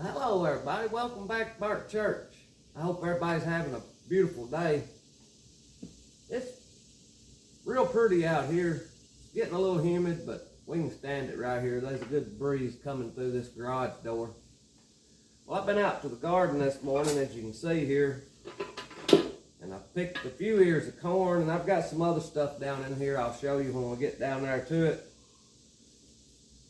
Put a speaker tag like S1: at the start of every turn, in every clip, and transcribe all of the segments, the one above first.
S1: Hello everybody, welcome back to Burnt Church. I hope everybody's having a beautiful day. It's real pretty out here. It's getting a little humid, but we can stand it right here. There's a good breeze coming through this garage door. Well, I've been out to the garden this morning, as you can see here, and I picked a few ears of corn, and I've got some other stuff down in here I'll show you when we get down there to it.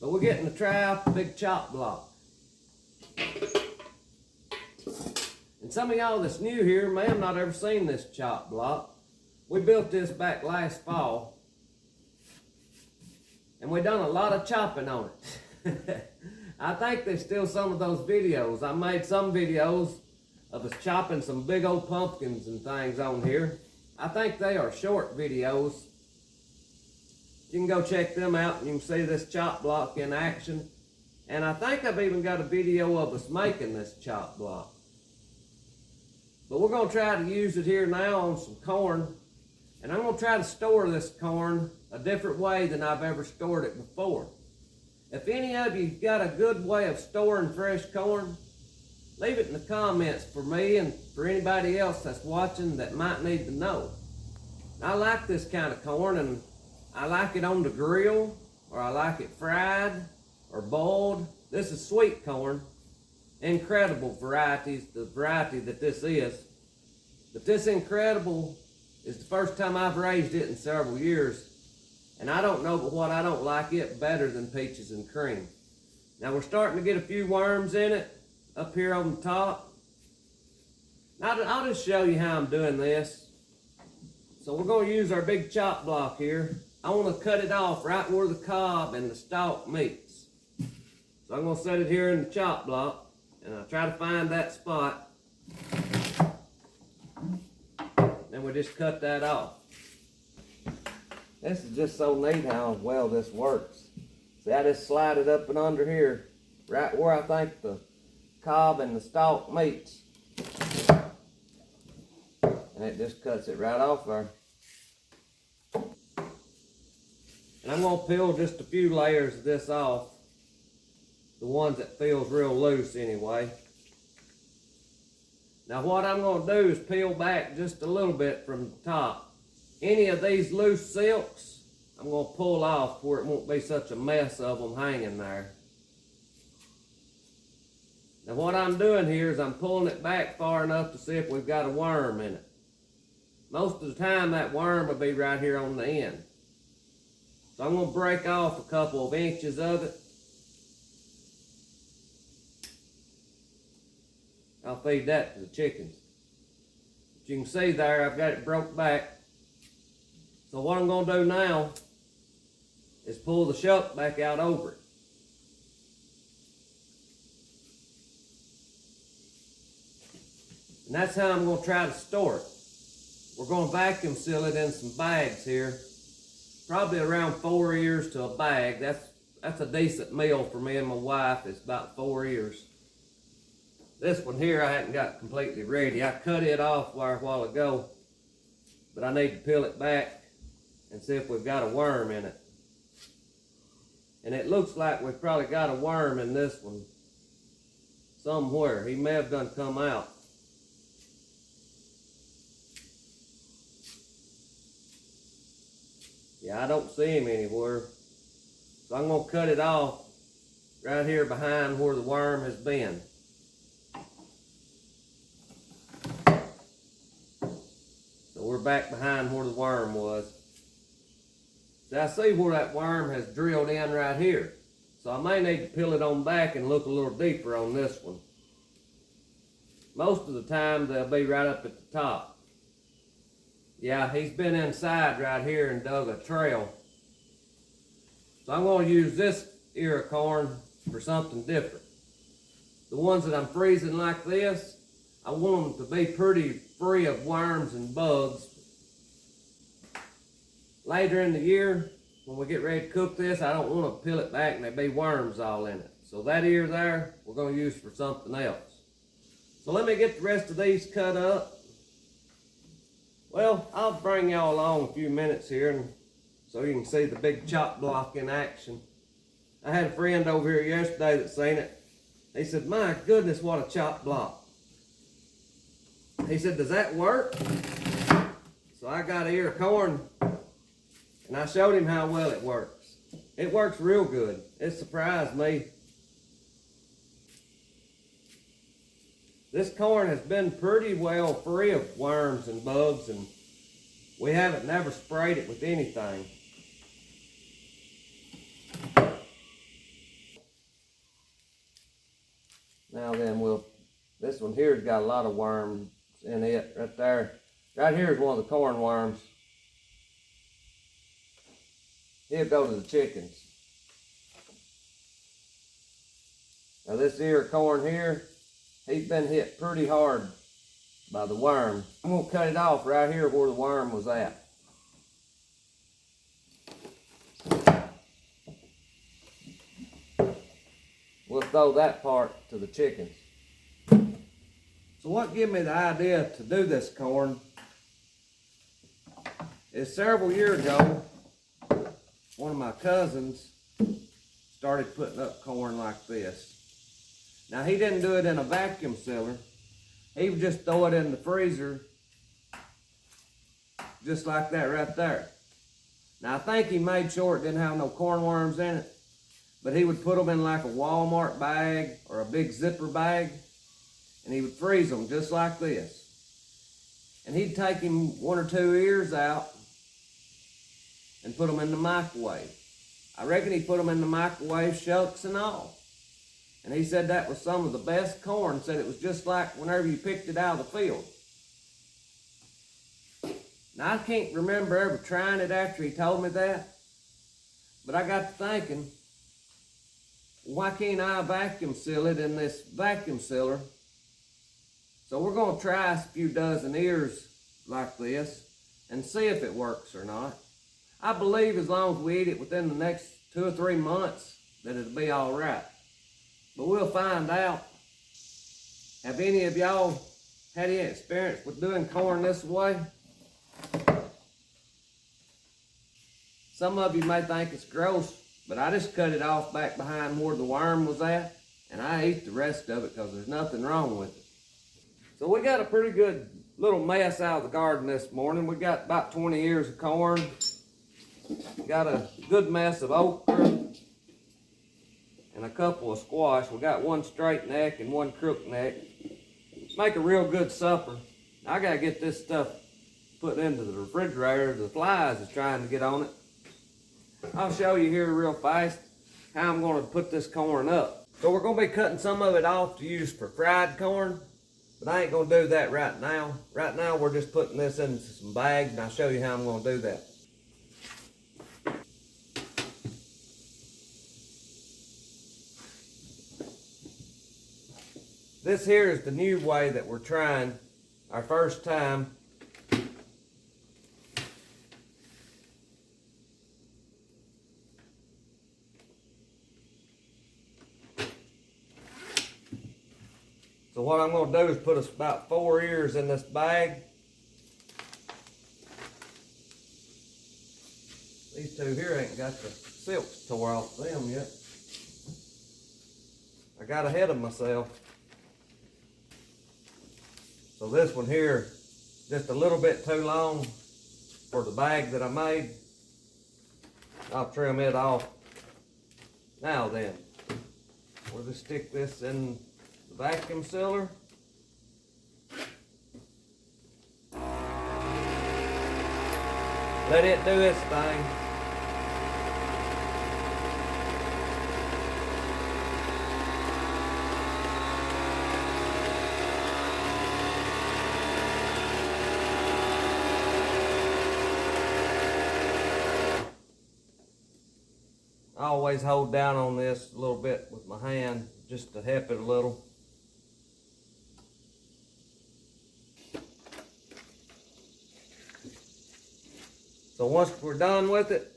S1: But we're getting to try out the big chop block. And some of y'all that's new here may have not ever seen this chop block. We built this back last fall, and we done a lot of chopping on it. I think there's still some of those videos. I made some videos of us chopping some big old pumpkins and things on here. I think they are short videos. You can go check them out and you can see this chop block in action. And I think I've even got a video of us making this chop block. But we're going to try to use it here now on some corn. And I'm going to try to store this corn a different way than I've ever stored it before. If any of you got a good way of storing fresh corn, leave it in the comments for me and for anybody else that's watching that might need to know. I like this kind of corn, and I like it on the grill, or I like it fried or boiled. This is sweet corn. Incredible varieties, the variety that this is. But this incredible is the first time I've raised it in several years. And I don't know but what I don't like it better than peaches and cream. Now we're starting to get a few worms in it up here on the top. Now I'll just show you how I'm doing this. So we're going to use our big chop block here. I want to cut it off right where the cob and the stalk meets. So I'm going to set it here in the chop block, and I'll try to find that spot. Then we just cut that off. This is just so neat how well this works. See, I just slide it up and under here, right where I think the cob and the stalk meets. And it just cuts it right off there. And I'm going to peel just a few layers of this off. The ones that feels real loose anyway. Now what I'm going to do is peel back just a little bit from the top. Any of these loose silks, I'm going to pull off where it won't be such a mess of them hanging there. Now what I'm doing here is I'm pulling it back far enough to see if we've got a worm in it. Most of the time that worm will be right here on the end. So I'm going to break off a couple of inches of it. I'll feed that to the chickens. But you can see there I've got it broke back. So what I'm going to do now is pull the shuck back out over it. And that's how I'm going to try to store it. We're going to vacuum seal it in some bags here. Probably around 4 ears to a bag. That's a decent meal for me and my wife. It's about 4 ears. This one here I hadn't got completely ready. I cut it off a while ago, but I need to peel it back and see if we've got a worm in it. And it looks like we've probably got a worm in this one somewhere. He may have done come out. Yeah, I don't see him anywhere. So I'm going to cut it off right here behind where the worm has been. So we're back behind where the worm was. So I see where that worm has drilled in right here. So I may need to peel it on back and look a little deeper on this one. Most of the time they'll be right up at the top. Yeah, he's been inside right here and dug a trail. So I'm going to use this ear of corn for something different. The ones that I'm freezing like this, I want them to be pretty free of worms and bugs. Later in the year, when we get ready to cook this, I don't want to peel it back and there be worms all in it. So that ear there, we're going to use for something else. So let me get the rest of these cut up. Well, I'll bring y'all along a few minutes here so you can see the big chop block in action. I had a friend over here yesterday that seen it, He said, my goodness, what a chopped block. He said, does that work? So I got an ear of corn, and I showed him how well it works. It works real good. It surprised me. This corn has been pretty well free of worms and bugs, and we haven't never sprayed it with anything. Now then, this one here's got a lot of worms in it right there. Right here is one of the corn worms. He'll go to the chickens. Now this ear of corn here, he's been hit pretty hard by the worm. I'm gonna cut it off right here where the worm was at. We'll throw that part to the chickens. So what gave me the idea to do this corn is several years ago, one of my cousins started putting up corn like this. Now he didn't do it in a vacuum sealer. He would just throw it in the freezer just like that right there. Now I think he made sure it didn't have no corn worms in it, but he would put them in like a Walmart bag or a big zipper bag, and he would freeze them just like this. And he'd take him 1 or 2 ears out and put them in the microwave. I reckon he put them in the microwave, shucks and all. And he said that was some of the best corn. Said it was just like whenever you picked it out of the field. Now I can't remember ever trying it after he told me that, but I got to thinking, why can't I vacuum seal it in this vacuum sealer? So we're going to try a few dozen ears like this and see if it works or not. I believe as long as we eat it within the next 2 or 3 months that it'll be all right. But we'll find out. Have any of y'all had any experience with doing corn this way? Some of you may think it's gross, but I just cut it off back behind where the worm was at, and I eat the rest of it because there's nothing wrong with it. So we got a pretty good little mess out of the garden this morning. We got about 20 ears of corn. Got a good mess of okra and a couple of squash. We got one straight neck and one crook neck. Make a real good supper. I gotta get this stuff put into the refrigerator. The flies is trying to get on it. I'll show you here real fast how I'm going to put this corn up. So we're going to be cutting some of it off to use for fried corn, but I ain't going to do that right now. Right now we're just putting this into some bags, and I'll show you how I'm going to do that. This here is the new way that we're trying our first time. So what I'm going to do is put about 4 ears in this bag. These two here ain't got the silks tore off them yet. I got ahead of myself. So this one here, just a little bit too long for the bag that I made. I'll trim it off. Now then, we'll just stick this in the vacuum sealer. Let it do its thing. I always hold down on this a little bit with my hand just to help it a little. So once we're done with it,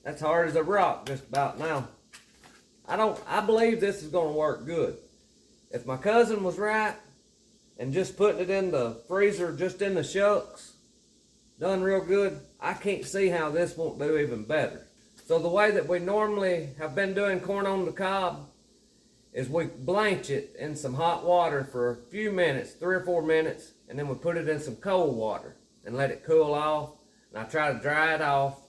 S1: that's hard as a rock just about now. I believe this is going to work good. If my cousin was right and just putting it in the freezer, just in the shucks, done real good, I can't see how this won't do even better. So the way that we normally have been doing corn on the cob is we blanch it in some hot water for a few minutes, 3 or 4 minutes, and then we put it in some cold water and let it cool off. And I try to dry it off,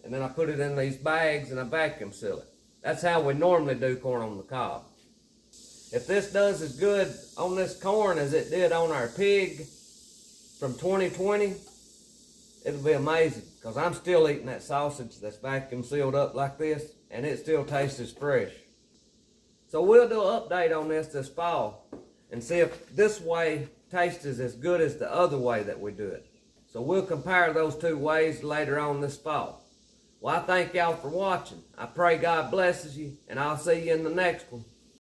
S1: and then I put it in these bags and I vacuum seal it. That's how we normally do corn on the cob. If this does as good on this corn as it did on our pig from 2020, it'll be amazing, because I'm still eating that sausage that's vacuum sealed up like this, and it still tastes as fresh. So we'll do an update on this fall and see if this way tastes as good as the other way that we do it. So we'll compare those two ways later on this fall. Well, I thank y'all for watching. I pray God blesses you, and I'll see you in the next one.